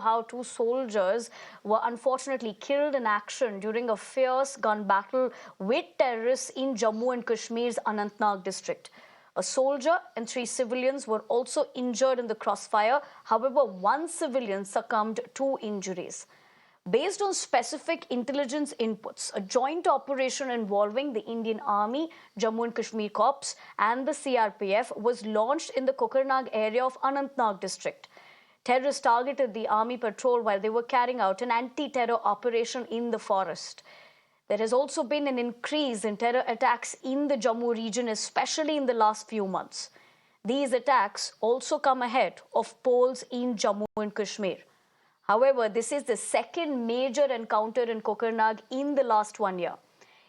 how two soldiers were unfortunately killed in action during a fierce gun battle with terrorists in Jammu and Kashmir's Anantnag district. A soldier and 3 civilians were also injured in the crossfire. However, one civilian succumbed to injuries. Based on specific intelligence inputs, a joint operation involving the Indian Army, Jammu and Kashmir Corps, and the CRPF was launched in the Kokernag area of Anantnag district. Terrorists targeted the army patrol while they were carrying out an anti-terror operation in the forest. There has also been an increase in terror attacks in the Jammu region, especially in the last few months. These attacks also come ahead of polls in Jammu and Kashmir. However, this is the second major encounter in Kokernag in the last 1 year.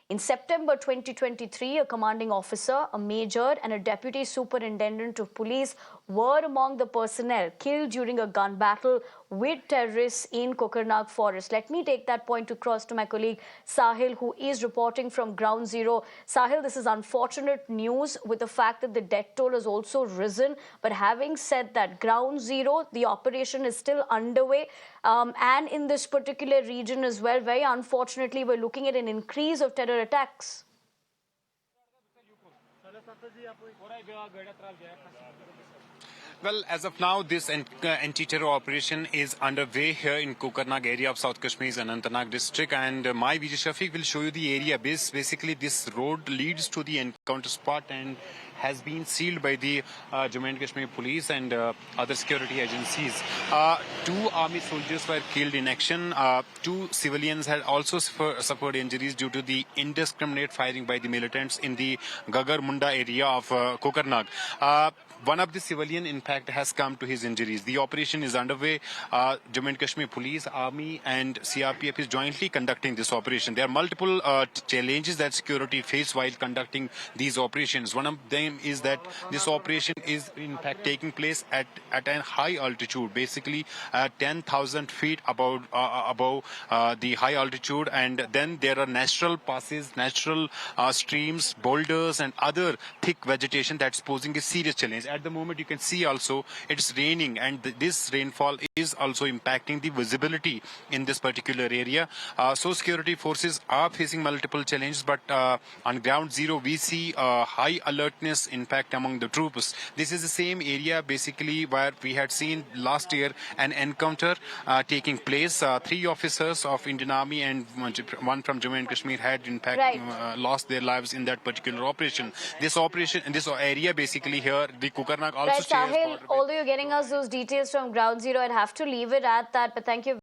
In September 2023, a commanding officer, a major, and a deputy superintendent of police were among the personnel killed during a gun battle with terrorists in Kokernag forest. Let me take that point across to my colleague Sahil, who is reporting from Ground Zero. Sahil, this is unfortunate news with the fact that the death toll has also risen. But having said that, Ground Zero, the operation is still underway. And in this particular region as well, very unfortunately, we're looking at an increase of terror attacks. Well, as of now, this anti-terror operation is underway here in Kokernag area of South Kashmir's Anantnag district, and my Vijay Shafiq will show you the area. Basically, this road leads to the encounter spot and has been sealed by the Jammu and Kashmir police and other security agencies. 2 army soldiers were killed in action. 2 civilians had also suffered injuries due to the indiscriminate firing by the militants in the Gagar Munda area of Kokernag. One of the civilian, in fact, has come to his injuries. The operation is underway. Jammu and Kashmir Police, Army and CRPF is jointly conducting this operation. There are multiple challenges that security face while conducting these operations. One of them is that this operation is, in fact, taking place at a high altitude, basically 10,000 feet above the high altitude. And then there are natural passes, natural streams, boulders and other thick vegetation that's posing a serious challenge. At the moment, you can see also it's raining, and this rainfall is also impacting the visibility in this particular area. So security forces are facing multiple challenges, but on Ground Zero, we see high alertness, in fact, among the troops. This is the same area, basically, where we had seen last year an encounter taking place. 3 officers of Indian Army and 1 from Jammu and Kashmir had, in fact, lost their lives in that particular operation. This operation in this area, basically here, the Kokernag also Sahil, although you're getting us those details from Ground Zero, I'd have to leave it at that. But thank you.